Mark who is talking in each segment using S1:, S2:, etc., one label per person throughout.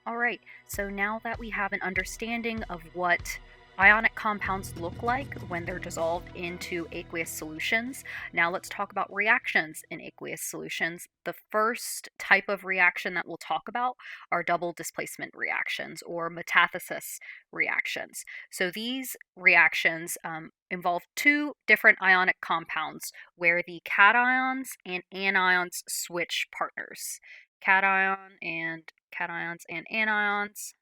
S1: All right, so now that we have an understanding of what ionic compounds look like when they're dissolved into aqueous solutions, now let's talk about reactions in aqueous solutions. The first type of reaction that we'll talk about are double displacement reactions or metathesis reactions. So these reactions involve two different ionic compounds where the cations and anions switch partners. Cations and anions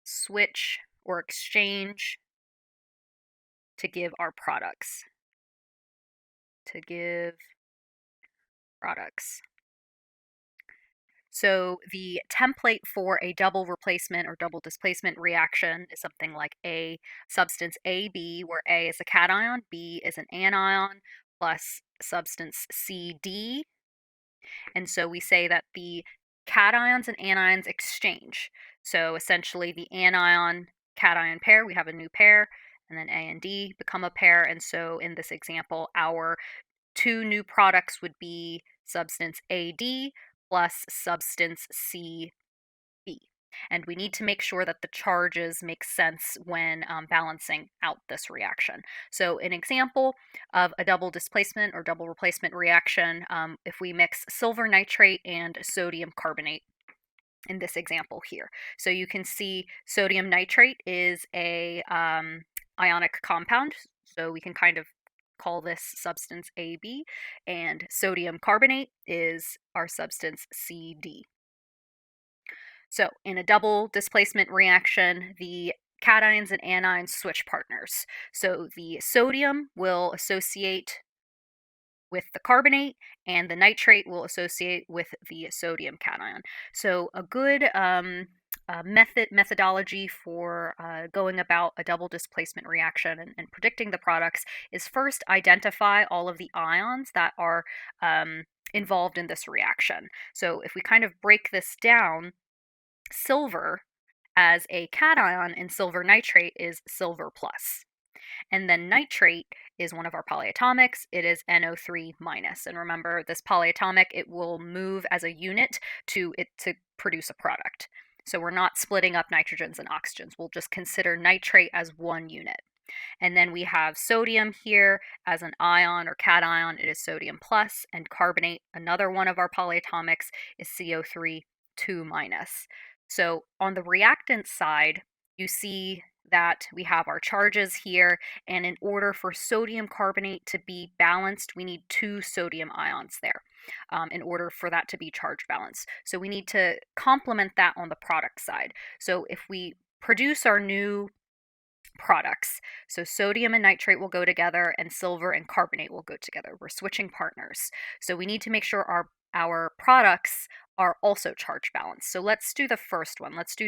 S1: switch or exchange to give our products. To give products. So the template for a double replacement or double displacement reaction is something like a substance AB, where A is a cation, B is an anion, plus substance CD. And so we say that the cations and anions exchange. So essentially, the anion cation pair, we have a new pair, and then A and D become a pair. And so in this example, our two new products would be substance AD plus substance CB. And we need to make sure that the charges make sense when balancing out this reaction. So an example of a double displacement or double replacement reaction, if we mix silver nitrate and sodium carbonate in this example here. So you can see sodium nitrate is a ionic compound, so we can kind of call this substance AB, and sodium carbonate is our substance CD. So in a double displacement reaction, the cations and anions switch partners. So the sodium will associate with the carbonate, and the nitrate will associate with the sodium cation. So a good methodology for going about a double displacement reaction and predicting the products is first identify all of the ions that are involved in this reaction. So if we kind of break this down, silver as a cation in silver nitrate is silver plus. And then nitrate is one of our polyatomics. It is NO3 minus. And remember, this polyatomic, it will move as a unit to produce a product. So we're not splitting up nitrogens and oxygens. We'll just consider nitrate as one unit. And then we have sodium here as an ion or cation. It is sodium plus, and carbonate, another one of our polyatomics, is CO3 2 minus. So on the reactant side, you see that we have our charges here, and in order for sodium carbonate to be balanced, we need two sodium ions there in order for that to be charge balanced. So we need to complement that on the product side. So if we produce our new products, so sodium and nitrate will go together and silver and carbonate will go together. We're switching partners. So we need to make sure our products are also charge balanced. So let's do the first one. Let's do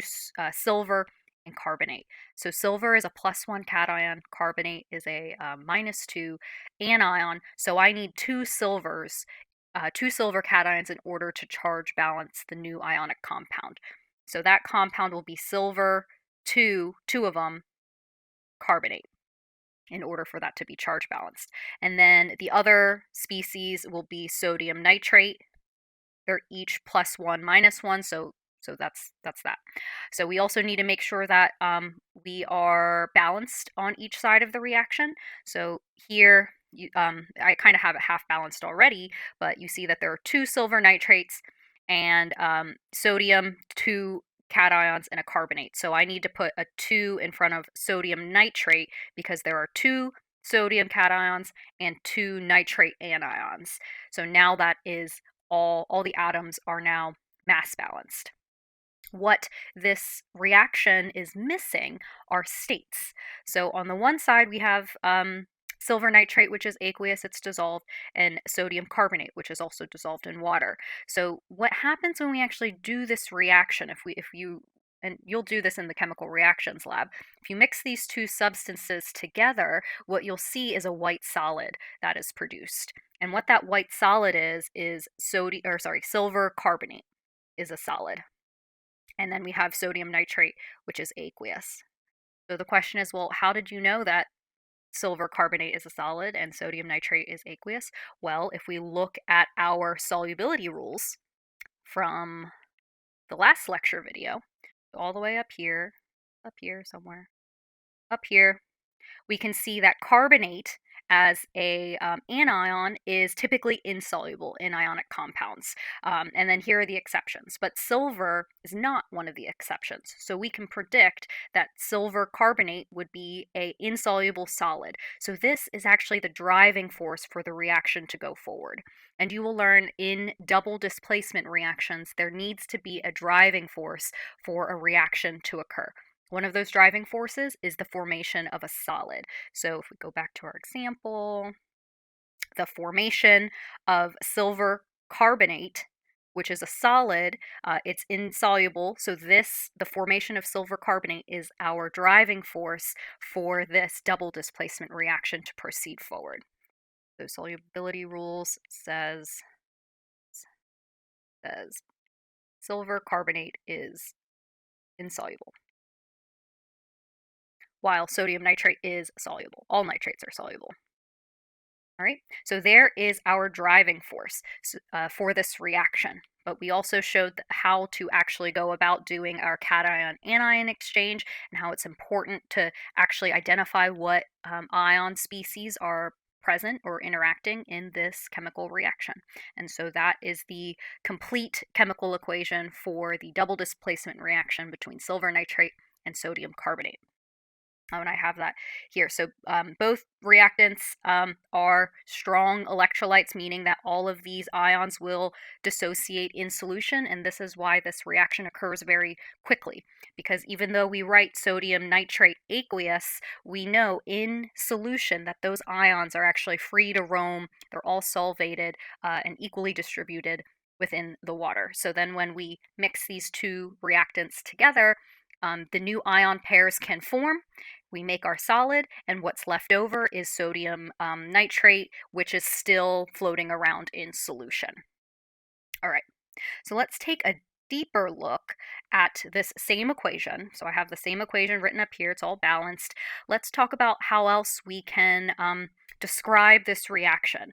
S1: silver and carbonate. So silver is a +1 cation, carbonate is a -2 anion. So I need two silver cations in order to charge balance the new ionic compound. So that compound will be silver, two of them, carbonate, in order for that to be charge balanced. And then the other species will be sodium nitrate. They're each +1 -1, so that's that. So we also need to make sure that we are balanced on each side of the reaction. So here, I kind of have it half balanced already, but you see that there are two silver nitrates and sodium, two cations, and a carbonate. So I need to put a 2 in front of sodium nitrate because there are two sodium cations and two nitrate anions. So now that is all the atoms are now mass balanced. What this reaction is missing are states. So on the one side, we have silver nitrate, which is aqueous, it's dissolved, and sodium carbonate, which is also dissolved in water. So what happens when we actually do this reaction, if you and you'll do this in the chemical reactions lab. If you mix these two substances together, what you'll see is a white solid that is produced. And what that white solid is silver carbonate is a solid. And then we have sodium nitrate, which is aqueous. So the question is, well, how did you know that silver carbonate is a solid and sodium nitrate is aqueous? Well, if we look at our solubility rules from the last lecture video, all the way up here somewhere, up here, we can see that carbonate as a anion is typically insoluble in ionic compounds. And then here are the exceptions. But silver is not one of the exceptions. So we can predict that silver carbonate would be a insoluble solid. So this is actually the driving force for the reaction to go forward. And you will learn in double displacement reactions, there needs to be a driving force for a reaction to occur. One of those driving forces is the formation of a solid. So if we go back to our example, the formation of silver carbonate, which is a solid, it's insoluble. So the formation of silver carbonate is our driving force for this double displacement reaction to proceed forward. So solubility rules says silver carbonate is insoluble, while sodium nitrate is soluble. All nitrates are soluble. All right, so there is our driving force for this reaction. But we also showed how to actually go about doing our cation-anion exchange and how it's important to actually identify what ion species are present or interacting in this chemical reaction. And so that is the complete chemical equation for the double displacement reaction between silver nitrate and sodium carbonate. And I have that here. So both reactants are strong electrolytes, meaning that all of these ions will dissociate in solution. And this is why this reaction occurs very quickly. Because even though we write sodium nitrate aqueous, we know in solution that those ions are actually free to roam. They're all solvated and equally distributed within the water. So then when we mix these two reactants together, the new ion pairs can form. We make our solid, and what's left over is sodium nitrate, which is still floating around in solution. All right, so let's take a deeper look at this same equation. So I have the same equation written up here, it's all balanced. Let's talk about how else we can describe this reaction.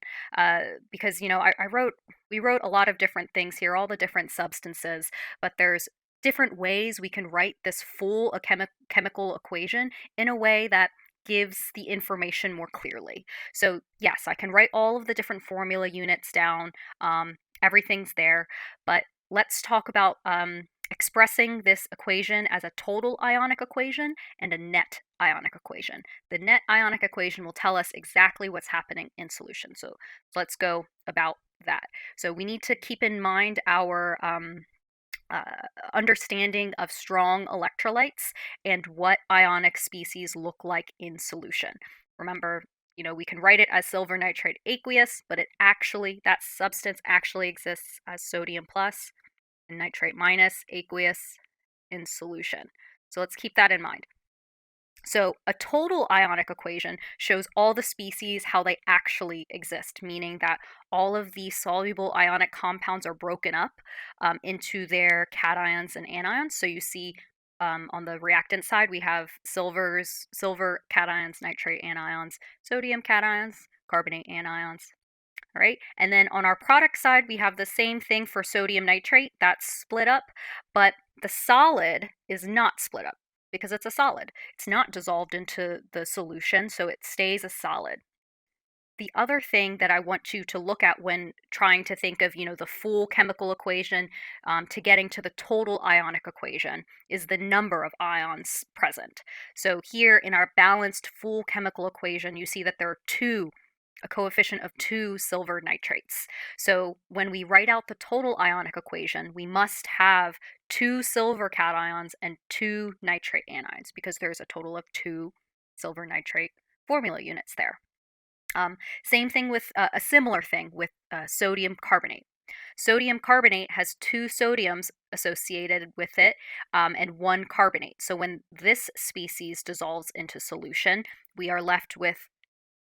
S1: Because, we wrote a lot of different things here, all the different substances, but there's different ways we can write this full chemical equation in a way that gives the information more clearly. So yes, I can write all of the different formula units down. Everything's there, but let's talk about expressing this equation as a total ionic equation and a net ionic equation. The net ionic equation will tell us exactly what's happening in solution. So let's go about that. So we need to keep in mind our understanding of strong electrolytes and what ionic species look like in solution. Remember, we can write it as silver nitrate aqueous, but that substance actually exists as sodium plus and nitrate minus aqueous in solution. So let's keep that in mind. So a total ionic equation shows all the species how they actually exist, meaning that all of the soluble ionic compounds are broken up into their cations and anions. So you see on the reactant side, we have silver cations, nitrate anions, sodium cations, carbonate anions. All right, and then on our product side, we have the same thing for sodium nitrate, that's split up, but the solid is not split up because it's a solid. It's not dissolved into the solution, so it stays a solid. The other thing that I want you to look at when trying to think of, the full chemical equation to getting to the total ionic equation is the number of ions present. So here in our balanced full chemical equation, you see that there are a coefficient of 2 silver nitrates. So when we write out the total ionic equation, we must have 2 silver cations and 2 nitrate anions because there's a total of 2 silver nitrate formula units there. Same thing with a similar thing with sodium carbonate. Sodium carbonate has 2 sodiums associated with it and 1 carbonate. So when this species dissolves into solution, we are left with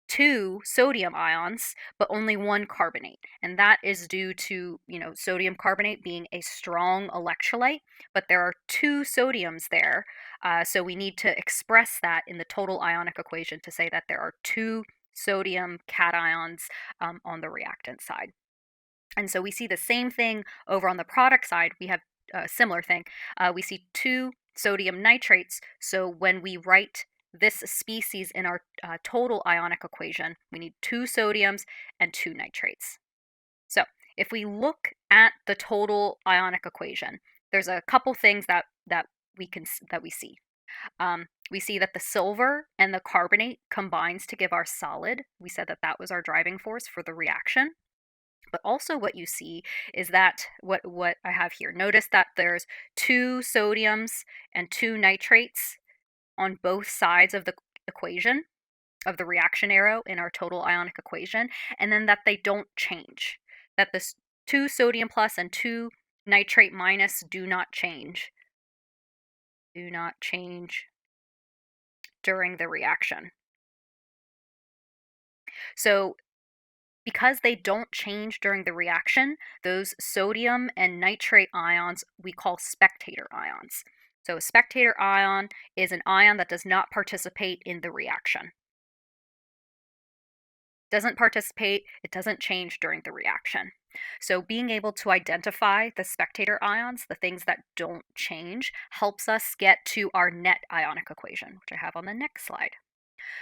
S1: 2 sodium ions, but only 1 carbonate. And that is due to, sodium carbonate being a strong electrolyte, but there are 2 sodiums there. So we need to express that in the total ionic equation to say that there are 2 sodium cations on the reactant side. And so we see the same thing over on the product side. We have similar thing. We see two sodium nitrates. So when we write this species in our total ionic equation, we need two sodiums and two nitrates. So if we look at the total ionic equation, there's a couple things that we see. We see that the silver and the carbonate combines to give our solid. We said that that was our driving force for the reaction. But also what you see is that what I have here. Notice that there's two sodiums and two nitrates on both sides of the equation, of the reaction arrow in our total ionic equation, and then that they don't change. That this two sodium plus and two nitrate minus do not change. Do not change during the reaction. So because they don't change during the reaction, those sodium and nitrate ions we call spectator ions. So a spectator ion is an ion that does not participate in the reaction. Doesn't participate, it doesn't change during the reaction. So being able to identify the spectator ions, the things that don't change, helps us get to our net ionic equation, which I have on the next slide.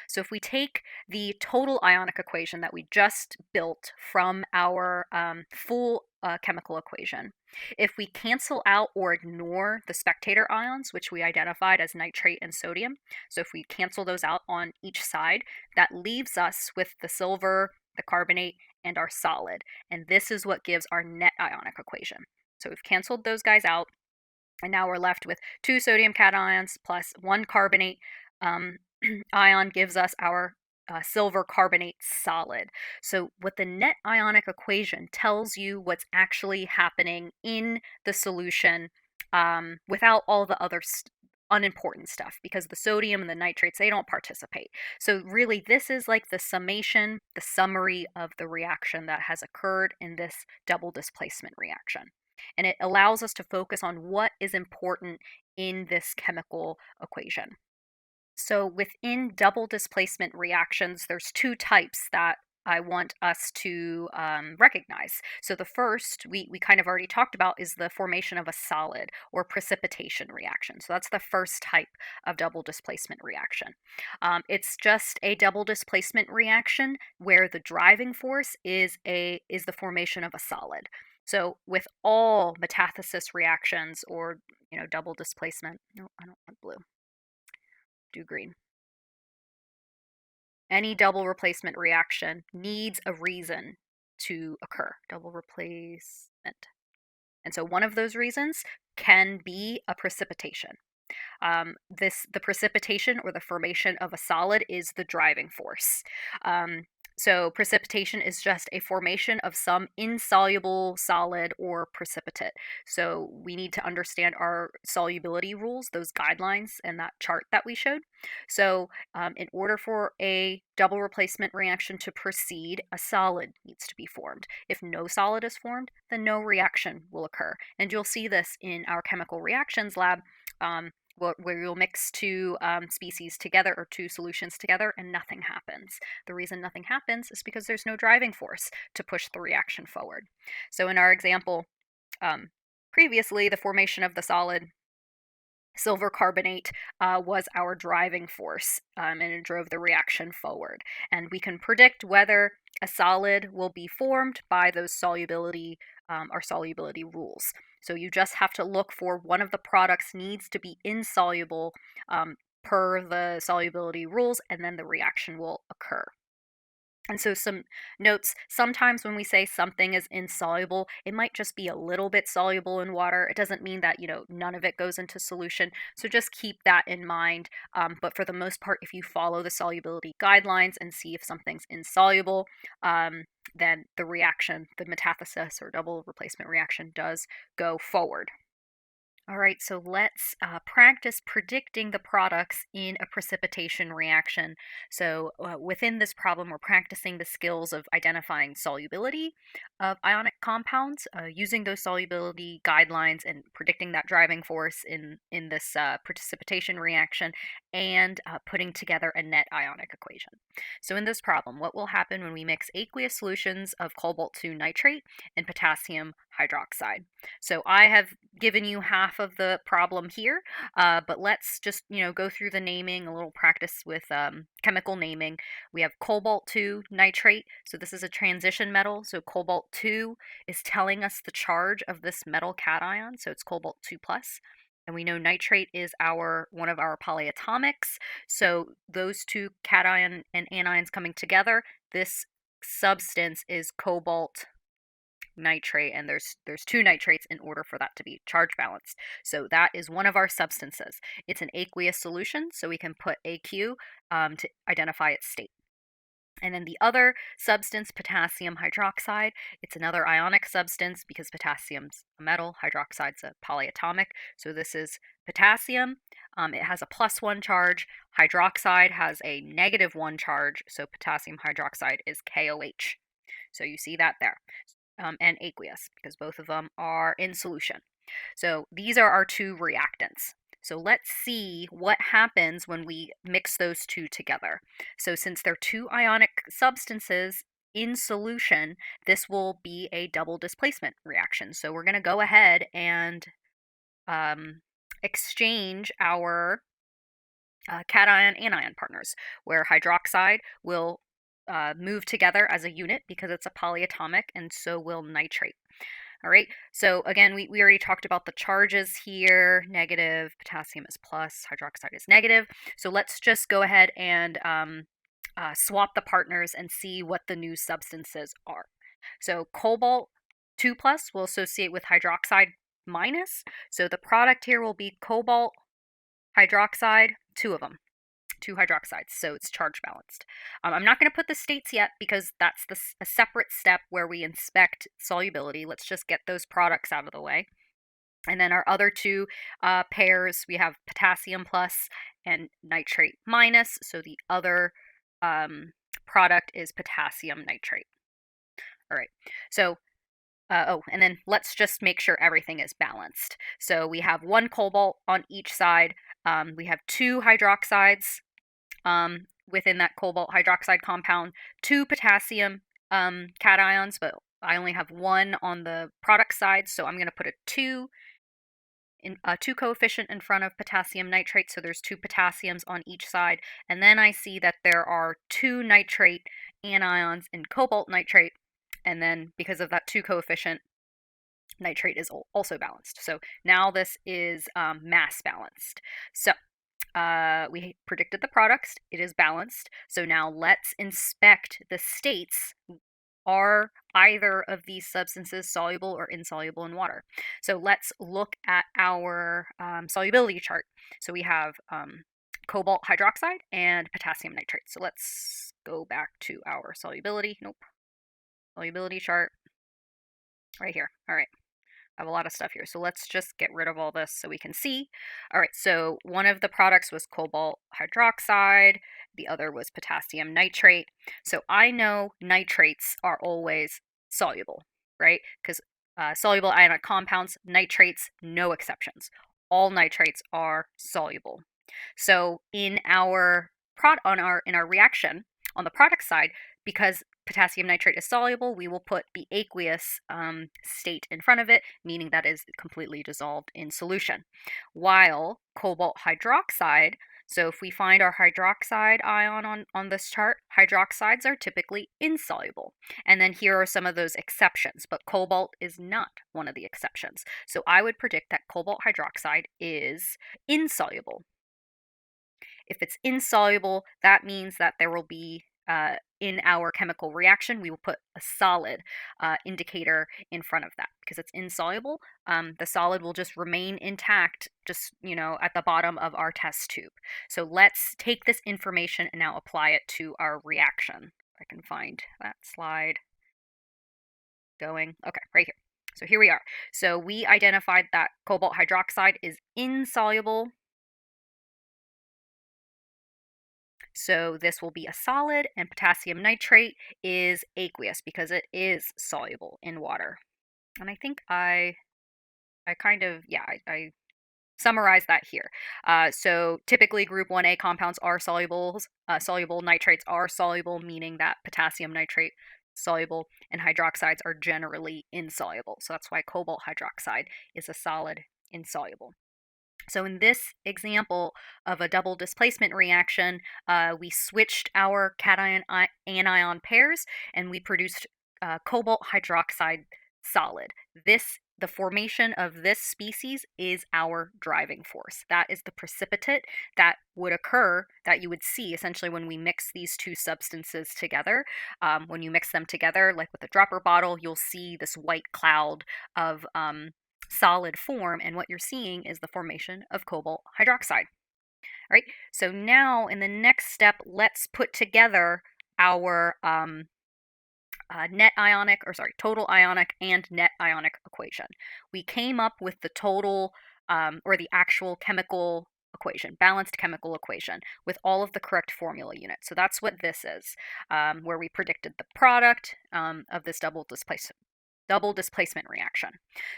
S1: So if we take the total ionic equation that we just built from our full chemical equation, if we cancel out or ignore the spectator ions, which we identified as nitrate and sodium, so if we cancel those out on each side, that leaves us with the silver, the carbonate, and our solid. And this is what gives our net ionic equation. So we've canceled those guys out, and now we're left with two sodium cations plus one carbonate ion gives us our silver carbonate solid. So what the net ionic equation tells you what's actually happening in the solution without all the other unimportant stuff, because the sodium and the nitrates, they don't participate. So really this is like the summation, the summary of the reaction that has occurred in this double displacement reaction. And it allows us to focus on what is important in this chemical equation. So within double displacement reactions, there's two types that I want us to recognize. So the first we kind of already talked about is the formation of a solid or precipitation reaction. So that's the first type of double displacement reaction. It's just a double displacement reaction where the driving force is the formation of a solid. So with all metathesis reactions or double displacement, no, I don't want blue. Do green. Any double replacement reaction needs a reason to occur. Double replacement. And so one of those reasons can be a precipitation. The precipitation or the formation of a solid is the driving force. So precipitation is just a formation of some insoluble solid or precipitate. So we need to understand our solubility rules, those guidelines, and that chart that we showed. So in order for a double replacement reaction to proceed, a solid needs to be formed. If no solid is formed, then no reaction will occur. And you'll see this in our chemical reactions lab. Where you'll mix two species together or two solutions together and nothing happens. The reason nothing happens is because there's no driving force to push the reaction forward. So in our example previously, the formation of the solid silver carbonate was our driving force, and it drove the reaction forward. And we can predict whether a solid will be formed by those solubility rules. So you just have to look for one of the products needs to be insoluble per the solubility rules, and then the reaction will occur. And so some notes, sometimes when we say something is insoluble, it might just be a little bit soluble in water. It doesn't mean that, none of it goes into solution. So just keep that in mind. But for the most part, if you follow the solubility guidelines and see if something's insoluble, then the reaction, the metathesis or double replacement reaction does go forward. All right, so let's practice predicting the products in a precipitation reaction. So within this problem, we're practicing the skills of identifying solubility of ionic compounds, using those solubility guidelines and predicting that driving force in this precipitation reaction, and putting together a net ionic equation. So in this problem, what will happen when we mix aqueous solutions of cobalt-2 nitrate and potassium hydroxide. So I have given you half of the problem here, but let's just, go through the naming, a little practice with chemical naming. We have cobalt 2 nitrate. So this is a transition metal. So cobalt 2 is telling us the charge of this metal cation. So it's cobalt 2 plus. And we know nitrate is one of our polyatomics. So those two cation and anions coming together, this substance is cobalt nitrate, and there's two nitrates in order for that to be charge balanced. So that is one of our substances. It's an aqueous solution, so we can put AQ to identify its state. And then the other substance, potassium hydroxide, it's another ionic substance because potassium's a metal, hydroxide's a polyatomic. So this is potassium. It has a +1 charge. Hydroxide has a -1 charge. So potassium hydroxide is KOH. So you see that there. And aqueous because both of them are in solution. So these are our two reactants. So let's see what happens when we mix those two together. So since they're two ionic substances in solution, this will be a double displacement reaction. So we're going to go ahead and exchange our cation anion partners, where hydroxide will move together as a unit because it's a polyatomic, and so will nitrate. All right, so again, we already talked about the charges here. Negative, potassium is plus, hydroxide is negative. So let's just go ahead and swap the partners and see what the new substances are. So cobalt 2 plus will associate with hydroxide minus. So the product here will be cobalt hydroxide, two of them, two hydroxides, so it's charge balanced. I'm not going to put the states yet because that's a separate step where we inspect solubility. Let's just get those products out of the way. And then our other two pairs, we have potassium plus and nitrate minus. So the other product is potassium nitrate. All right, so and then let's just make sure everything is balanced. So we have one cobalt on each side. We have two hydroxides within that cobalt hydroxide compound, two potassium cations, but I only have one on the product side, so I'm going to put a 2 coefficient in front of potassium nitrate, so there's two potassiums on each side, and then I see that there are two nitrate anions in cobalt nitrate, and then because of that 2 coefficient, nitrate is also balanced. So now this is mass balanced. So we predicted the products, it is balanced. So now let's inspect the states. Are either of these substances soluble or insoluble in water? So let's look at our solubility chart. So we have cobalt hydroxide and potassium nitrate. So let's go back to our solubility chart right here. All right. I have a lot of stuff here. So let's just get rid of all this so we can see. All right, so one of the products was cobalt hydroxide. The other was potassium nitrate. So I know nitrates are always soluble, right? Because soluble ionic compounds, nitrates, no exceptions. All nitrates are soluble. So in our reaction on the product side, because potassium nitrate is soluble, we will put the aqueous state in front of it, meaning that is completely dissolved in solution. While cobalt hydroxide, so if we find our hydroxide ion on this chart, hydroxides are typically insoluble. And then here are some of those exceptions, but cobalt is not one of the exceptions. So I would predict that cobalt hydroxide is insoluble. If it's insoluble, that means that there will be in our chemical reaction, we will put a solid indicator in front of that because it's insoluble. The solid will just remain intact, just, at the bottom of our test tube. So let's take this information and now apply it to our reaction. If I can find that slide going. Okay, right here. So here we are. So we identified that cobalt hydroxide is insoluble. So this will be a solid, and potassium nitrate is aqueous because it is soluble in water. And I think I kind of, yeah, I summarize that here. So typically group 1A compounds are soluble. Soluble nitrates are soluble, meaning that potassium nitrate soluble, and hydroxides are generally insoluble. So that's why cobalt hydroxide is a solid insoluble. So in this example of a double displacement reaction, we switched our cation anion pairs and we produced cobalt hydroxide solid. The formation of this species is our driving force. That is the precipitate that would occur, that you would see essentially when we mix these two substances together. When you mix them together, like with a dropper bottle, you'll see this white cloud of solid form, and what you're seeing is the formation of cobalt hydroxide. All right, so now in the next step, let's put together our total ionic and net ionic equation. We came up with the total or the actual chemical equation, balanced chemical equation with all of the correct formula units. So that's what this is, where we predicted the product of this double displacement reaction.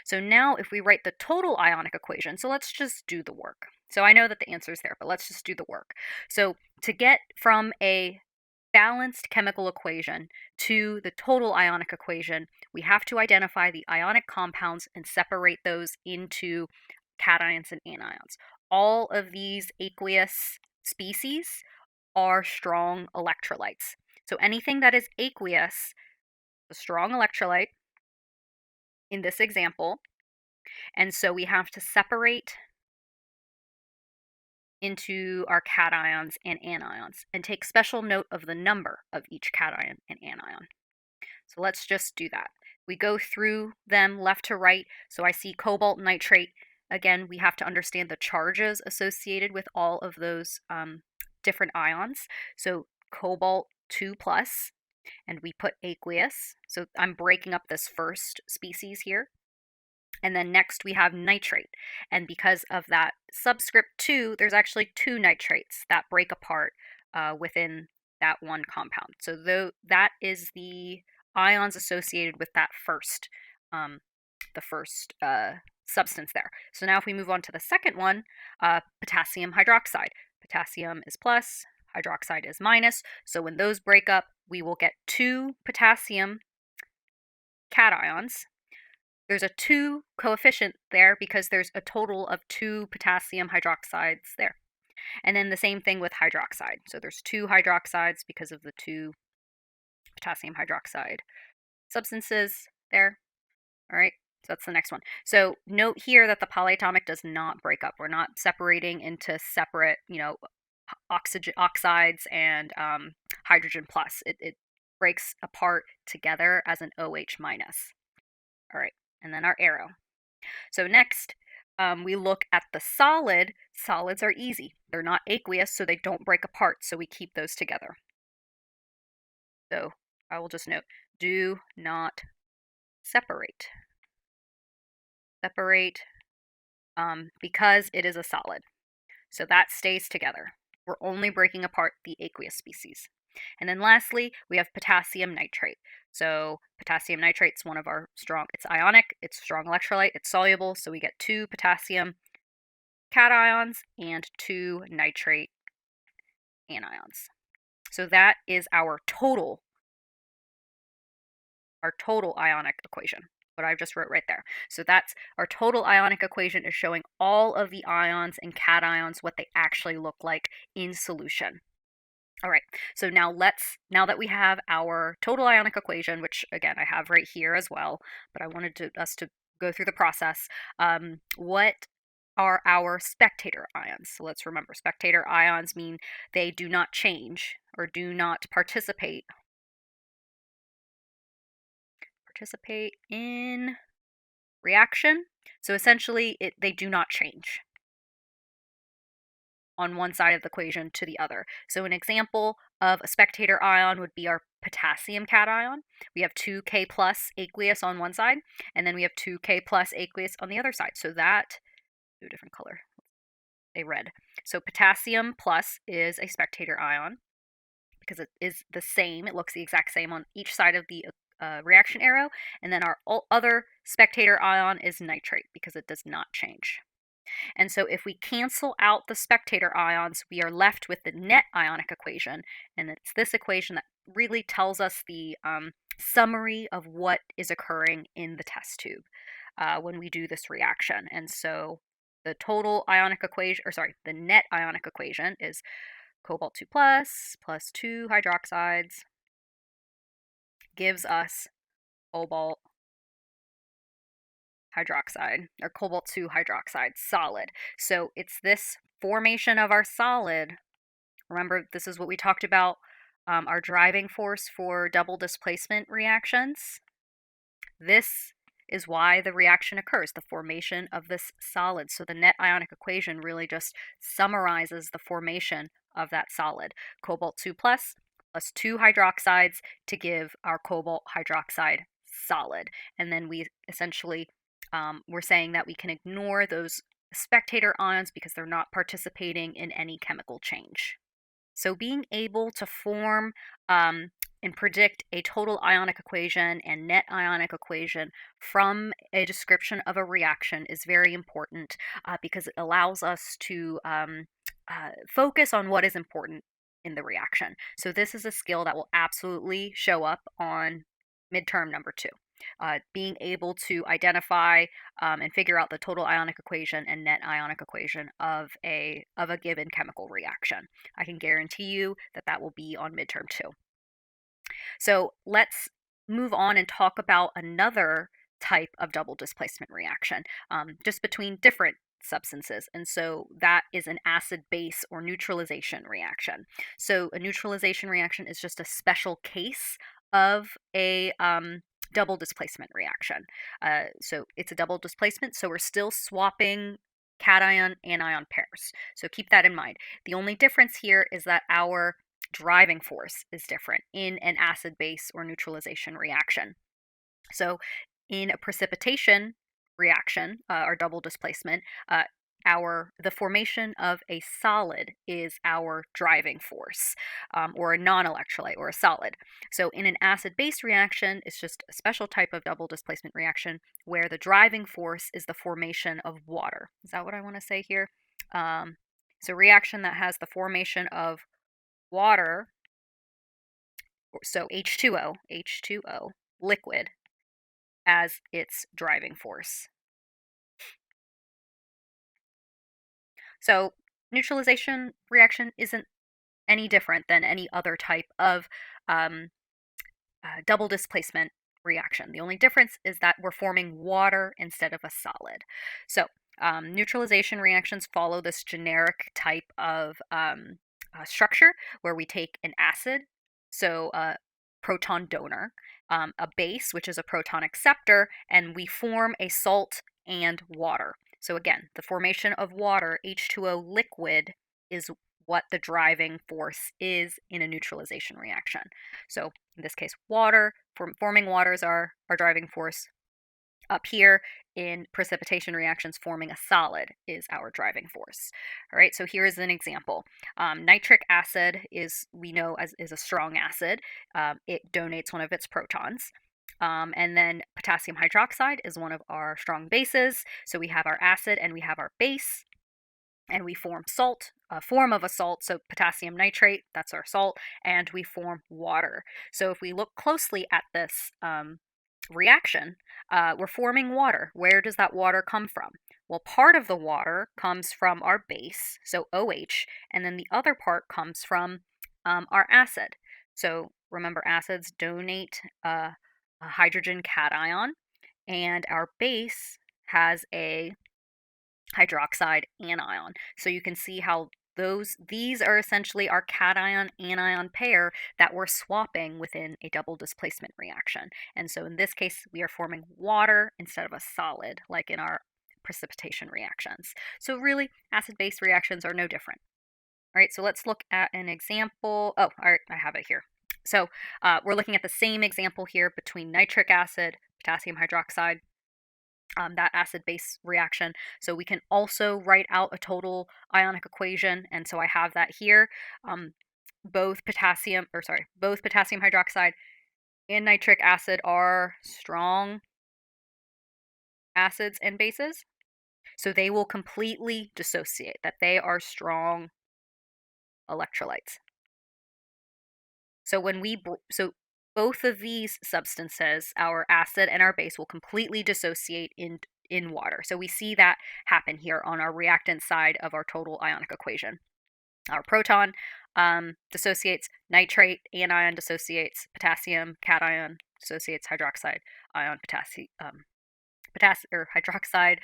S1: So now if we write the total ionic equation, so let's just do the work. So I know that the answer is there, but let's just do the work. So to get from a balanced chemical equation to the total ionic equation, we have to identify the ionic compounds and separate those into cations and anions. All of these aqueous species are strong electrolytes. So anything that is aqueous, a strong electrolyte in this example, and so we have to separate into our cations and anions and take special note of the number of each cation and anion. So let's just do that. We go through them left to right. So I see cobalt nitrate. Again, we have to understand the charges associated with all of those different ions. So cobalt 2 plus, and we put aqueous. So I'm breaking up this first species here. And then next we have nitrate. And because of that subscript 2, there's actually two nitrates that break apart within that one compound. So that is the ions associated with that first, substance there. So now if we move on to the second one, potassium hydroxide. Potassium is plus, hydroxide is minus. So when those break up, we will get two potassium cations. There's a 2 coefficient there because there's a total of 2 potassium hydroxides there. And then the same thing with hydroxide. So there's 2 hydroxides because of the 2 potassium hydroxide substances there. All right, so that's the next one. So note here that the polyatomic does not break up. We're not separating into separate, oxides and hydrogen plus. It breaks apart together as an OH minus. All right, and then our arrow. So next, we look at the solid. Solids are easy. They're not aqueous, so they don't break apart, so we keep those together. So I will just note, do not separate. Separate because it is a solid. So that stays together. We're only breaking apart the aqueous species. And then lastly, we have potassium nitrate. So potassium nitrate is one of our it's ionic, it's strong electrolyte, it's soluble, so we get 2 potassium cations and 2 nitrate anions. So that is our total ionic equation, what I just wrote right there. So that's our total ionic equation, is showing all of the ions and cations, what they actually look like in solution. All right, so now that we have our total ionic equation, which again I have right here as well, but I wanted us to go through the process. What are our spectator ions? So let's remember, spectator ions mean they do not change or do not participate in reaction. So essentially, they do not change on one side of the equation to the other. So an example of a spectator ion would be our potassium cation. We have 2K plus aqueous on one side, and then we have 2K plus aqueous on the other side. So that, do a different color, a red. So potassium plus is a spectator ion because it is the same. It looks the exact same on each side of the reaction arrow. And then our other spectator ion is nitrate because it does not change. And so if we cancel out the spectator ions, we are left with the net ionic equation. And it's this equation that really tells us the summary of what is occurring in the test tube when we do this reaction. And so the total ionic equation, or sorry, the net ionic equation is cobalt 2 plus 2 hydroxides gives us cobalt hydroxide, or cobalt 2 hydroxide solid. So it's this formation of our solid. Remember, this is what we talked about, our driving force for double displacement reactions. This is why the reaction occurs, the formation of this solid. So the net ionic equation really just summarizes the formation of that solid. Cobalt 2 plus 2 hydroxides to give our cobalt hydroxide solid. And then we essentially, we're saying that we can ignore those spectator ions because they're not participating in any chemical change. So being able to form and predict a total ionic equation and net ionic equation from a description of a reaction is very important because it allows us to focus on what is important in the reaction. So this is a skill that will absolutely show up on midterm number 2. Being able to identify and figure out the total ionic equation and net ionic equation of a given chemical reaction. I can guarantee you that that will be on midterm 2. So let's move on and talk about another type of double displacement reaction, just between different substances. And so that is an acid base or neutralization reaction. So a neutralization reaction is just a special case of a double displacement reaction. So it's a double displacement, so we're still swapping cation anion pairs. So keep that in mind. The only difference here is that our driving force is different in an acid base or neutralization reaction. So in a precipitation reaction or double displacement, the formation of a solid is our driving force, or a non-electrolyte or a solid. So in an acid-base reaction, it's just a special type of double displacement reaction where the driving force is the formation of water. Is that what I want to say here? So reaction that has the formation of water, so H2O liquid as its driving force. So neutralization reaction isn't any different than any other type of double displacement reaction. The only difference is that we're forming water instead of a solid. So neutralization reactions follow this generic type of structure where we take an acid, so a proton donor, a base, which is a proton acceptor, and we form a salt and water. So again, the formation of water, H2O liquid, is what the driving force is in a neutralization reaction. So in this case, water, forming water is our driving force. Up here in precipitation reactions, forming a solid is our driving force. All right, so here is an example. Nitric acid we know is a strong acid. It donates one of its protons. And then potassium hydroxide is one of our strong bases. So we have our acid and we have our base, and we form salt, a form of a salt, so potassium nitrate, that's our salt, and we form water. So if we look closely at this reaction, we're forming water. Where does that water come from? Well, part of the water comes from our base, so OH, and then the other part comes from our acid. So remember, acids donate a hydrogen cation, and our base has a hydroxide anion. So you can see how these are essentially our cation anion pair that we're swapping within a double displacement reaction. And so in this case, we are forming water instead of a solid, like in our precipitation reactions. So really, acid-base reactions are no different. All right, so let's look at an example. Oh, all right, I have it here. So we're looking at the same example here between nitric acid, potassium hydroxide, that acid-base reaction. So we can also write out a total ionic equation, and so I have that here. Both potassium hydroxide and nitric acid are strong acids and bases, so they will completely dissociate, that they are strong electrolytes. So both of these substances, our acid and our base, will completely dissociate in water. So we see that happen here on our reactant side of our total ionic equation. Our proton dissociates nitrate, anion dissociates potassium, cation dissociates hydroxide, ion potassium or hydroxide,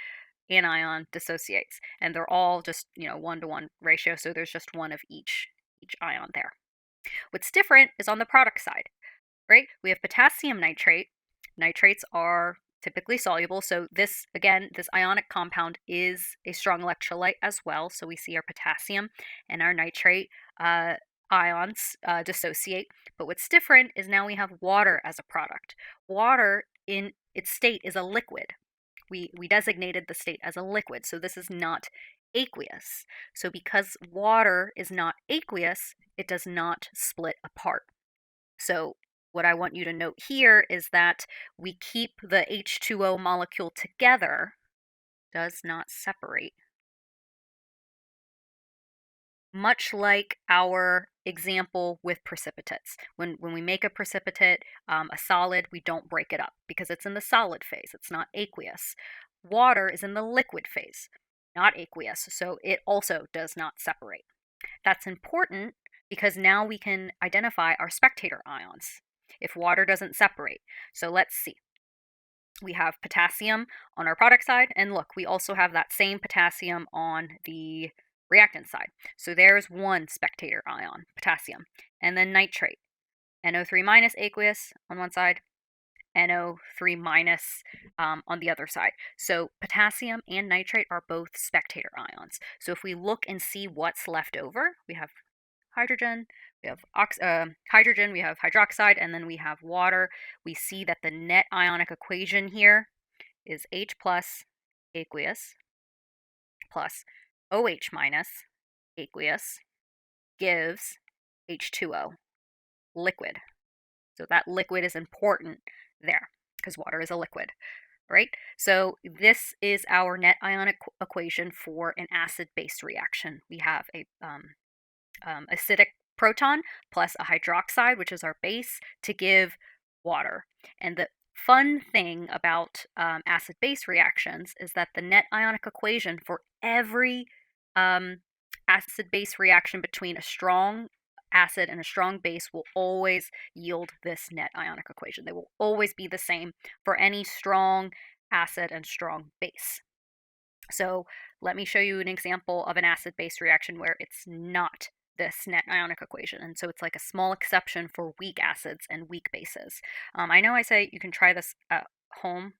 S1: anion dissociates, and they're all just 1-to-1 ratio. So there's just one of each ion there. What's different is on the product side, right? We have potassium nitrate. Nitrates are typically soluble. So this, again, this ionic compound is a strong electrolyte as well. So we see our potassium and our nitrate ions dissociate. But what's different is now we have water as a product. Water in its state is a liquid. We designated the state as a liquid. So this is not aqueous. So because water is not aqueous, it does not split apart. So what I want you to note here is that we keep the H2O molecule together, does not separate. Much like our example with precipitates. When we make a precipitate, a solid, we don't break it up because it's in the solid phase. It's not aqueous. Water is in the liquid phase, not aqueous, so it also does not separate. That's important because now we can identify our spectator ions if water doesn't separate. So let's see. We have potassium on our product side, and look, we also have that same potassium on the reactant side. So there's one spectator ion, potassium, and then nitrate, NO3 minus aqueous on one side, NO3 minus on the other side. So potassium and nitrate are both spectator ions. So if we look and see what's left over, we have hydrogen, we have hydrogen, we have hydroxide, and then we have water. We see that the net ionic equation here is H plus aqueous plus OH minus aqueous gives H2O, liquid. So that liquid is important there because water is a liquid, right? So this is our net ionic equation for an acid-base reaction. We have a acidic proton plus a hydroxide, which is our base, to give water. And the fun thing about acid-base reactions is that the net ionic equation for every acid-base reaction between a strong acid and a strong base will always yield this net ionic equation. They will always be the same for any strong acid and strong base. So let me show you an example of an acid-base reaction where it's not this net ionic equation. And so it's like a small exception for weak acids and weak bases. I know I say you can try this at home,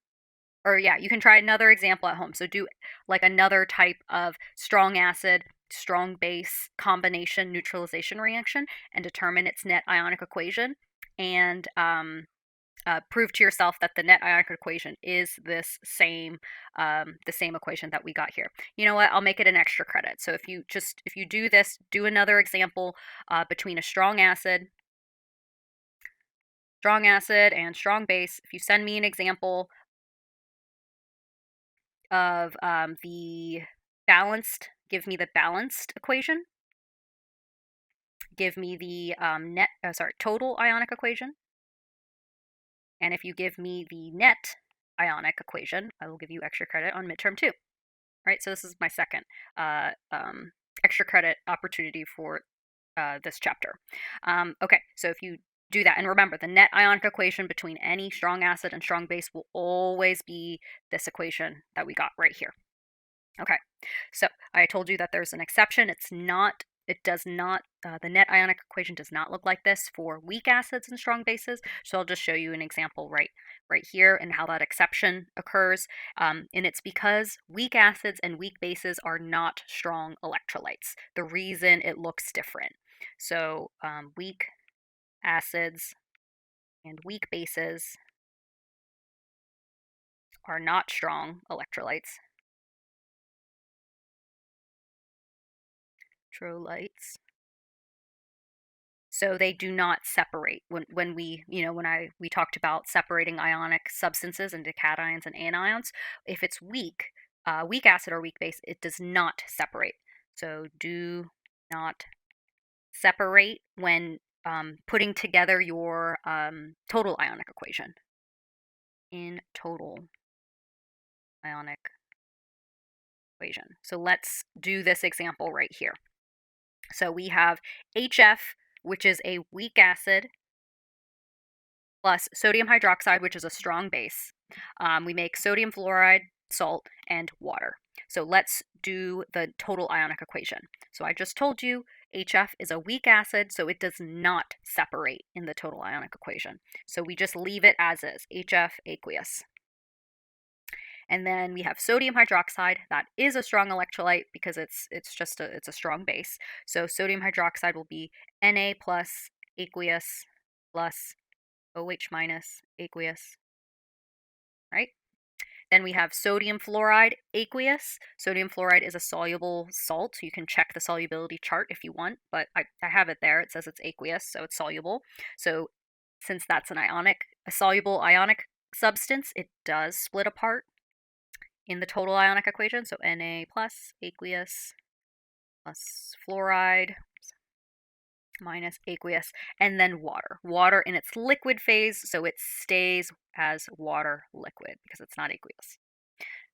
S1: or yeah, you can try another example at home. So do like another type of strong acid, strong base combination neutralization reaction and determine its net ionic equation, and prove to yourself that the net ionic equation is the same equation that we got here. You know what? I'll make it an extra credit. So if you do this, do another example between a strong acid and strong base. If you send me an example of the balanced, give me the balanced equation. Give me the total ionic equation. And if you give me the net ionic equation, I will give you extra credit on midterm 2. Right, so this is my second extra credit opportunity for this chapter. Okay, so if you do that, and remember, the net ionic equation between any strong acid and strong base will always be this equation that we got right here. Okay, so I told you that there's an exception. The net ionic equation does not look like this for weak acids and strong bases. So I'll just show you an example right here and how that exception occurs. And it's because weak acids and weak bases are not strong electrolytes. The reason it looks different. So weak acids and weak bases are not strong electrolytes. Electrolytes. So they do not separate. When we talked about separating ionic substances into cations and anions, if it's weak acid or weak base, it does not separate. So do not separate when putting together your total ionic equation. In total ionic equation. So let's do this example right here. So we have HF, which is a weak acid, plus sodium hydroxide, which is a strong base. We make sodium fluoride, salt, and water. So let's do the total ionic equation. So I just told you HF is a weak acid, so it does not separate in the total ionic equation. So we just leave it as is, HF aqueous. And then we have sodium hydroxide. That is a strong electrolyte because it's a strong base. So sodium hydroxide will be Na plus aqueous plus OH minus aqueous, right? Then we have sodium fluoride aqueous. Sodium fluoride is a soluble salt. You can check the solubility chart if you want, but I have it there. It says it's aqueous, so it's soluble. So since that's a soluble ionic substance, it does split apart in the total ionic equation. So Na plus aqueous plus fluoride minus aqueous, and then water. Water in its liquid phase, so it stays as water liquid because it's not aqueous.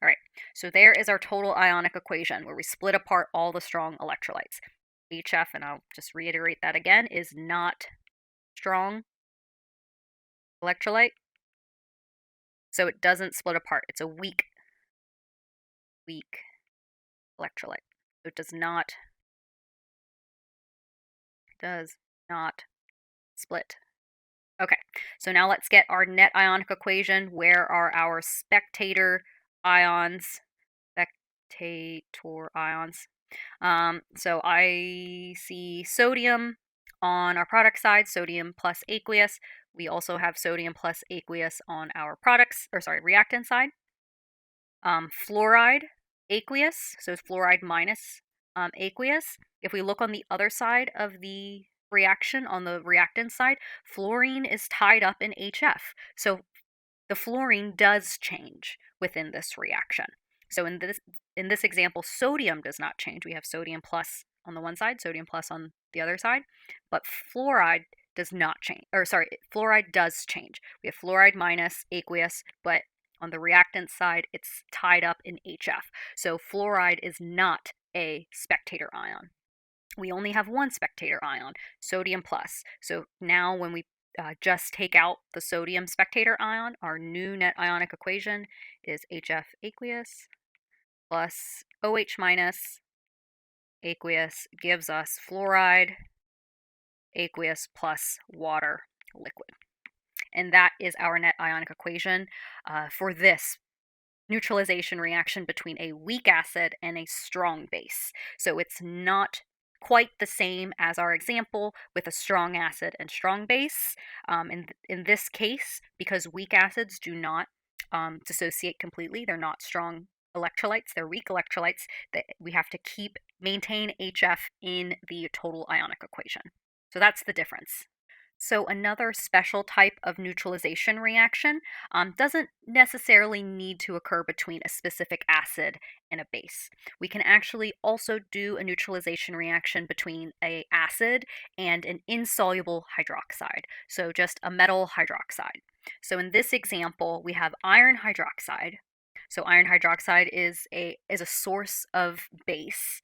S1: All right, so there is our total ionic equation where we split apart all the strong electrolytes. HF, and I'll just reiterate that again, is not strong electrolyte, so it doesn't split apart. It's a weak electrolyte. So it does not split. Okay, so now let's get our net ionic equation. Where are our spectator ions? So I see sodium on our product side, sodium plus aqueous. We also have sodium plus aqueous on our reactant side. Fluoride, aqueous, so it's fluoride minus aqueous. If we look on the other side of the reaction, on the reactant side, fluorine is tied up in HF. So the fluorine does change within this reaction. So in this example, sodium does not change. We have sodium plus on the one side, sodium plus on the other side, but fluoride does not change. Fluoride does change. We have fluoride minus aqueous, but on the reactant side, it's tied up in HF. So fluoride is not a spectator ion. We only have one spectator ion, sodium plus. So now when we just take out the sodium spectator ion, our new net ionic equation is HF aqueous plus OH minus aqueous gives us fluoride aqueous plus water liquid. And that is our net ionic equation for this neutralization reaction between a weak acid and a strong base. So it's not quite the same as our example with a strong acid and strong base. In this case, because weak acids do not dissociate completely, they're not strong electrolytes, they're weak electrolytes, that we have to maintain HF in the total ionic equation. So that's the difference. So another special type of neutralization reaction doesn't necessarily need to occur between a specific acid and a base. We can actually also do a neutralization reaction between an acid and an insoluble hydroxide, so just a metal hydroxide. So in this example, we have iron hydroxide. So iron hydroxide is a source of base.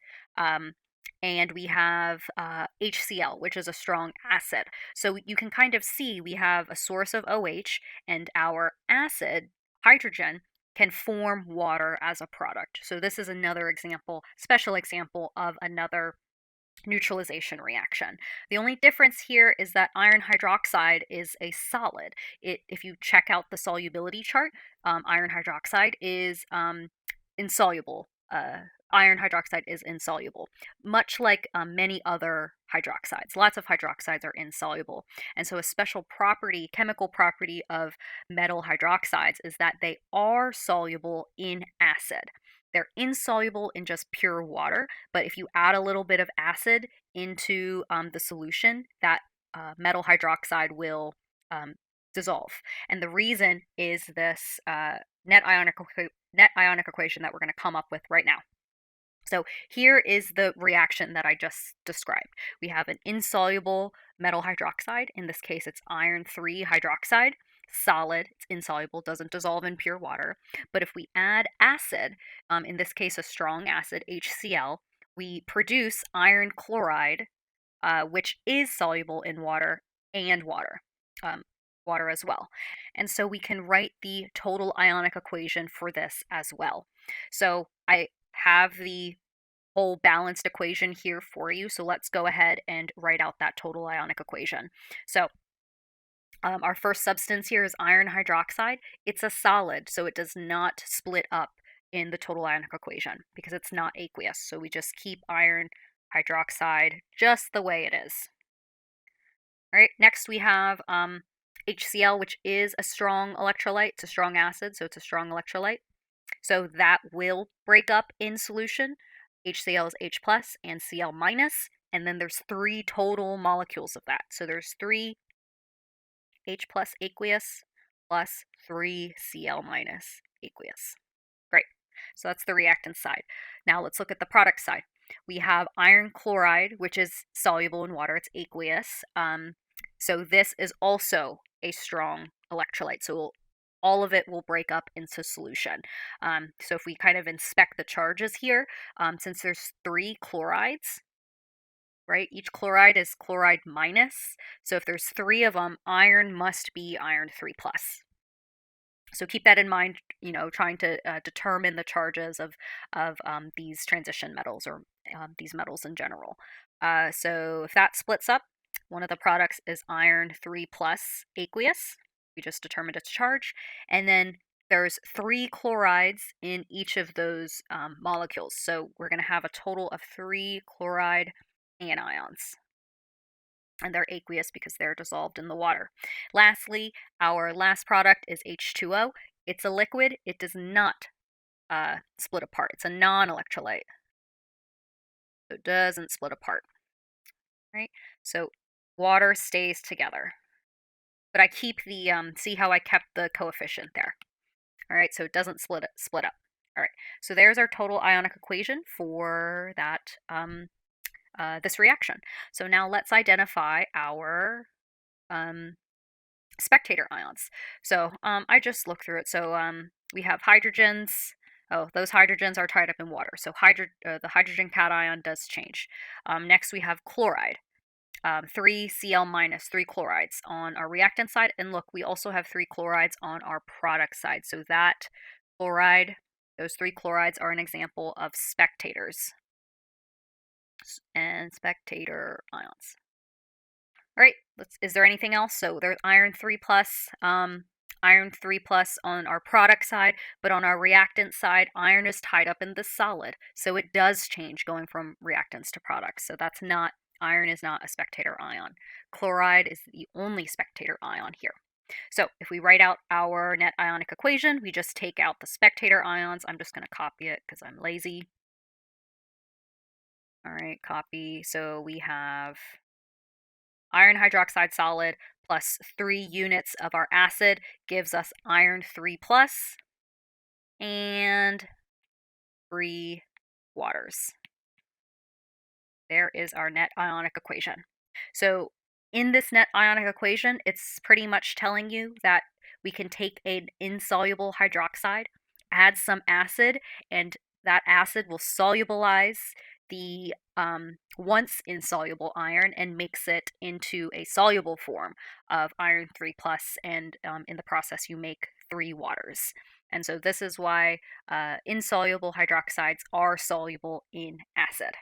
S1: And we have HCl, which is a strong acid. So you can kind of see we have a source of OH, and our acid, hydrogen, can form water as a product. So this is another example, special example of another neutralization reaction. The only difference here is that iron hydroxide is a solid. If you check out the solubility chart, iron hydroxide is insoluble. Iron hydroxide is insoluble, much like many other hydroxides. Lots of hydroxides are insoluble. And so a special chemical property of metal hydroxides is that they are soluble in acid. They're insoluble in just pure water, but if you add a little bit of acid into the solution, that metal hydroxide will dissolve. And the reason is this net ionic equation that we're going to come up with right now. So here is the reaction that I just described. We have an insoluble metal hydroxide. In this case, it's iron 3 hydroxide. Solid, it's insoluble, doesn't dissolve in pure water. But if we add acid, in this case a strong acid, HCl, we produce iron chloride, which is soluble in water and um, water as well. And so we can write the total ionic equation for this as well. So I have the whole balanced equation here for you. So let's go ahead and write out that total ionic equation. So our first substance here is iron hydroxide. It's a solid, so it does not split up in the total ionic equation because it's not aqueous. So we just keep iron hydroxide just the way it is. All right, next we have HCl, which is a strong electrolyte. It's a strong acid, so it's a strong electrolyte. So that will break up in solution. HCl is H plus and Cl minus, and then there's 3 total molecules of that. So there's 3 H plus aqueous plus 3 Cl minus aqueous. Great. So that's the reactant side. Now let's look at the product side. We have iron chloride, which is soluble in water. It's aqueous. So this is also a strong electrolyte. So all of it will break up into solution. So if we kind of inspect the charges here, since there's 3 chlorides, right? Each chloride is chloride minus. So if there's 3 of them, iron must be iron 3 plus. So keep that in mind, trying to determine the charges of these transition metals or these metals in general. So if that splits up, one of the products is iron 3 plus aqueous. We just determined its charge. And then there's 3 chlorides in each of those molecules. So we're going to have a total of 3 chloride anions. And they're aqueous because they're dissolved in the water. Lastly, our last product is H2O. It's a liquid. It does not split apart. It's a non-electrolyte. So it doesn't split apart, right? So water stays together. But I keep the, see how I kept the coefficient there. All right, so it doesn't split up. All right, so there's our total ionic equation for that this reaction. So now let's identify our spectator ions. So I just looked through it. So we have hydrogens. Oh, those hydrogens are tied up in water. So the hydrogen cation does change. Next we have chloride. 3 Cl minus, 3 chlorides on our reactant side. And look, we also have 3 chlorides on our product side. So that chloride, those 3 chlorides are an example of spectators and spectator ions. All right, is there anything else? So there's iron 3 plus, iron 3 plus on our product side, but on our reactant side, iron is tied up in the solid. So it does change going from reactants to products. So iron is not a spectator ion. Chloride is the only spectator ion here. So if we write out our net ionic equation, we just take out the spectator ions. I'm just going to copy it because I'm lazy. All right, copy. So we have iron hydroxide solid plus 3 units of our acid gives us iron 3 plus and 3 waters. There is our net ionic equation. So in this net ionic equation, it's pretty much telling you that we can take an insoluble hydroxide, add some acid, and that acid will solubilize the once insoluble iron and makes it into a soluble form of iron 3 plus, and in the process you make 3 waters. And so this is why insoluble hydroxides are soluble in acid.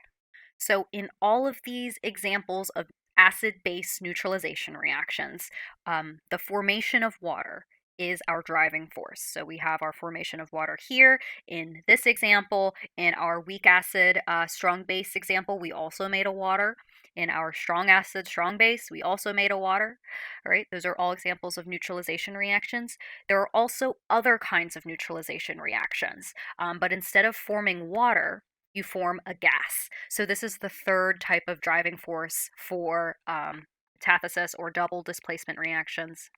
S1: So in all of these examples of acid-base neutralization reactions, the formation of water is our driving force. So we have our formation of water here in this example. In our weak acid, strong base example, we also made a water. In our strong acid, strong base, we also made a water. All right, those are all examples of neutralization reactions. There are also other kinds of neutralization reactions, but instead of forming water, you form a gas. So this is the 3rd type of driving force for metathesis or double displacement reactions,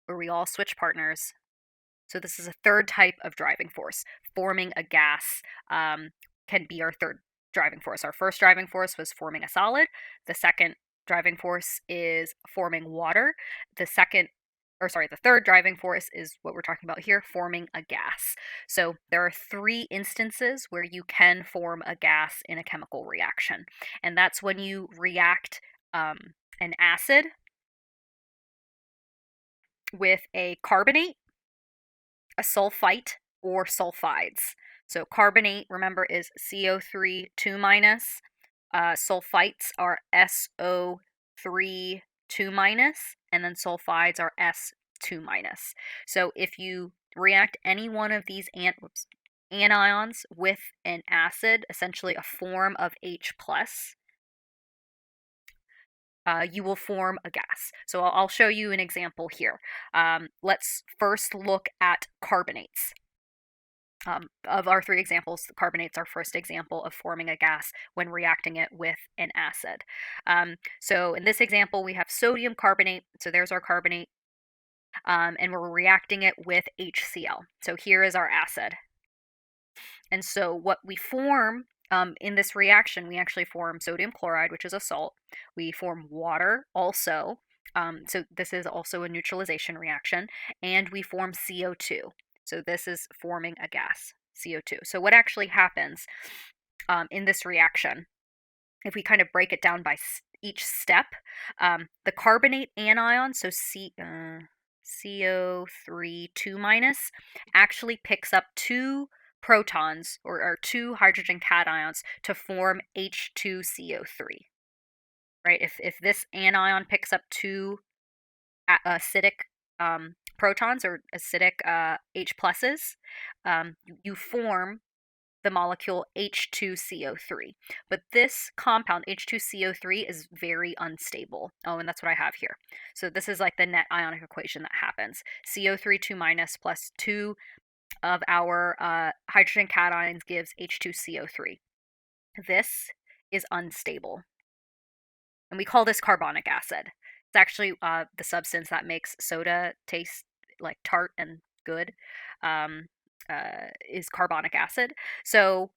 S1: where we all switch partners. So this is a 3rd type of driving force. Forming a gas can be our 3rd driving force. Our first driving force was forming a solid. The second driving force is forming water. The third driving force is what we're talking about here, forming a gas. So there are three instances where you can form a gas in a chemical reaction, and that's when you react an acid with a carbonate, a sulfite, or sulfides. So carbonate, remember, is CO3 2 minus. Sulfites are SO3 2 minus, and then sulfides are S2 minus. So if you react any one of these anions with an acid, essentially a form of H plus, you will form a gas. So I'll show you an example here. Let's first look at carbonates. Of our three examples, the carbonate's our first example of forming a gas when reacting it with an acid. So in this example, we have sodium carbonate. So there's our carbonate, and we're reacting it with HCl. So here is our acid. And so what we form in this reaction, we actually form sodium chloride, which is a salt. We form water also. So this is also a neutralization reaction. And we form CO2. So this is forming a gas, CO2. So what actually happens in this reaction, if we kind of break it down by each step, the carbonate anion, so CO3 2 minus, actually picks up two protons or two hydrogen cations to form H2CO3. Right? If this anion picks up two acidic protons or acidic H pluses, you form the molecule H2CO3. But this compound, H2CO3, is very unstable. Oh, and that's what I have here. So this is like the net ionic equation that happens. CO3 2 minus plus 2 of our hydrogen cations gives H2CO3. This is unstable. And we call this carbonic acid. It's actually the substance that makes soda taste like tart and good, is carbonic acid. So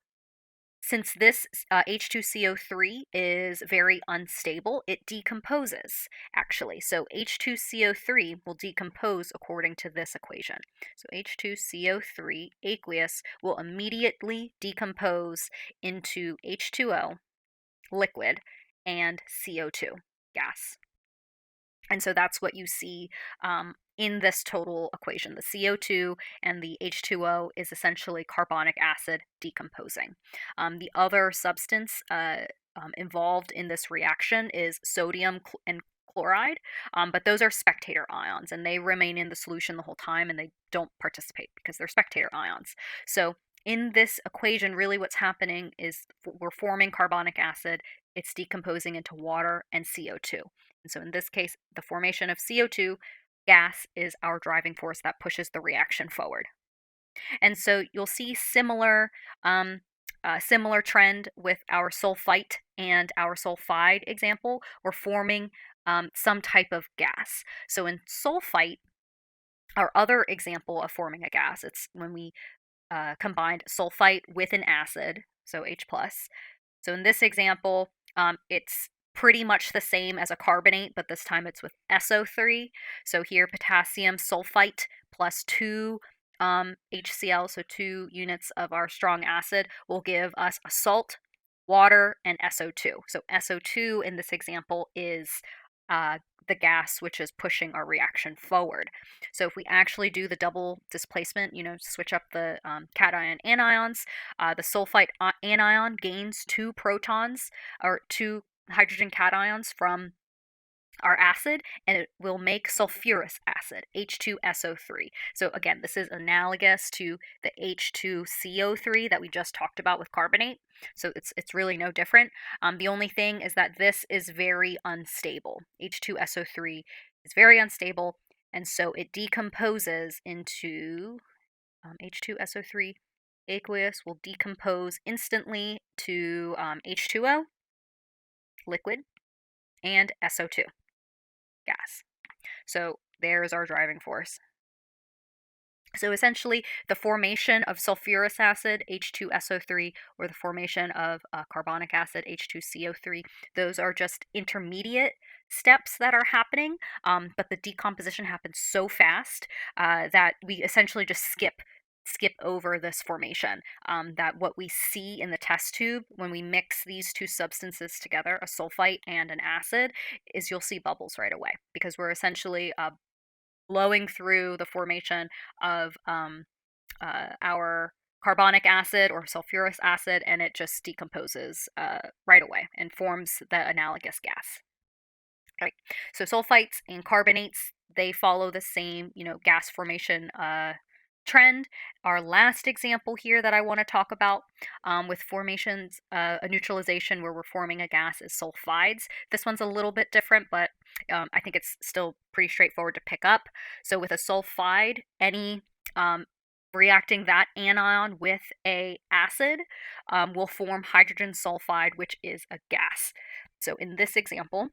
S1: since this H2CO3 is very unstable, it decomposes actually. So H2CO3 will decompose according to this equation. So H2CO3 aqueous will immediately decompose into H2O, liquid, and CO2, gas. And so that's what you see in this total equation. The CO2 and the H2O is essentially carbonic acid decomposing. The other substance involved in this reaction is sodium and chloride, but those are spectator ions and they remain in the solution the whole time and they don't participate because they're spectator ions. So in this equation, really what's happening is we're forming carbonic acid, it's decomposing into water and CO2. And so in this case, the formation of CO2 gas is our driving force that pushes the reaction forward. And so you'll see similar trend with our sulfite and our sulfide example. We're forming some type of gas. So in sulfite, our other example of forming a gas, it's when we combined sulfite with an acid, so H plus. So in this example, it's pretty much the same as a carbonate, but this time it's with SO3. So here, potassium sulfite plus 2 HCl, so 2 units of our strong acid, will give us a salt, water, and SO2. So SO2 in this example is the gas which is pushing our reaction forward. So if we actually do the double displacement, switch up the cation anions, the sulfite anion gains 2 protons or 2 hydrogen cations from our acid, and it will make sulfurous acid, H2SO3. So again, this is analogous to the H2CO3 that we just talked about with carbonate. So it's really no different. The only thing is that this is very unstable. H2SO3 is very unstable, and so it decomposes into H2SO3 aqueous will decompose instantly to H2O, liquid, and SO2, gas. So there's our driving force. So essentially, the formation of sulfurous acid, H2SO3, or the formation of carbonic acid, H2CO3, those are just intermediate steps that are happening, but the decomposition happens so fast that we essentially just skip over this formation. That what we see in the test tube when we mix these two substances together, a sulfite and an acid, is you'll see bubbles right away because we're essentially blowing through the formation of our carbonic acid or sulfurous acid, and it just decomposes right away and forms the analogous gas. Right. So sulfites and carbonates, they follow the same, gas formation trend. Our last example here that I want to talk about with formations, a neutralization where we're forming a gas is sulfides. This one's a little bit different, but I think it's still pretty straightforward to pick up. So with a sulfide, any reacting that anion with a acid will form hydrogen sulfide, which is a gas. So in this example,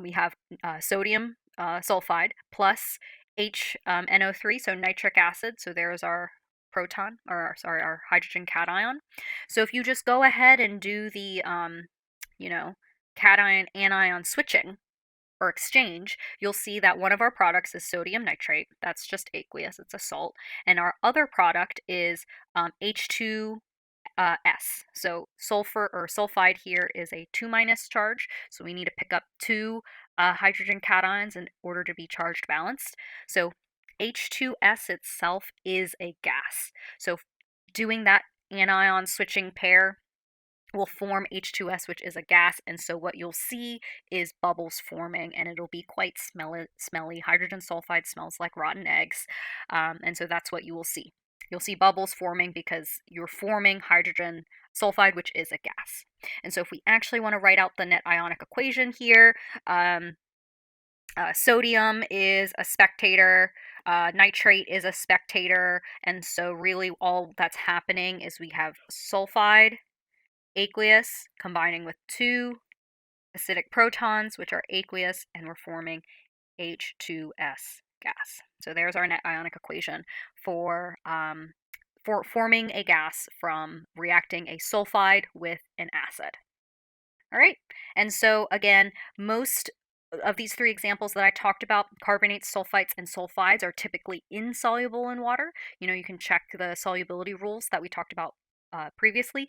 S1: we have sodium sulfide plus HNO3, so nitric acid. So there's our proton, or sorry, our hydrogen cation. So if you just go ahead and do the, cation anion switching or exchange, you'll see that one of our products is sodium nitrate. That's just aqueous, it's a salt. And our other product is H2 S. So sulfur or sulfide here is a 2 minus charge, so we need to pick up two hydrogen cations in order to be charged balanced. So H2S itself is a gas. So doing that anion switching pair will form H2S, which is a gas, and so what you'll see is bubbles forming, and it'll be quite smelly. Hydrogen sulfide smells like rotten eggs, and so that's what you will see. You'll see bubbles forming because you're forming hydrogen sulfide, which is a gas. And so if we actually want to write out the net ionic equation here, sodium is a spectator, nitrate is a spectator, and so really all that's happening is we have sulfide aqueous combining with two acidic protons, which are aqueous, and we're forming H2S gas. So there's our net ionic equation for forming a gas from reacting a sulfide with an acid. All right, and so again, most of these three examples that I talked about, carbonates, sulfites, and sulfides, are typically insoluble in water. You can check the solubility rules that we talked about previously.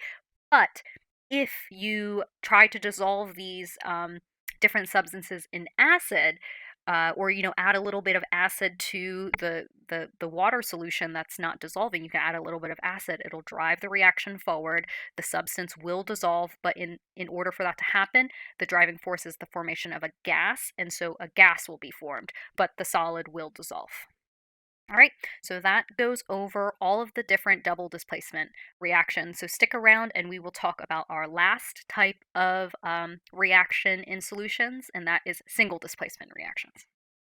S1: But if you try to dissolve these different substances in acid, or add a little bit of acid to the water solution that's not dissolving, you can add a little bit of acid. It'll drive the reaction forward. The substance will dissolve, but in order for that to happen, the driving force is the formation of a gas, and so a gas will be formed, but the solid will dissolve. All right, so that goes over all of the different double displacement reactions. So stick around and we will talk about our last type of reaction in solutions, and that is single displacement reactions.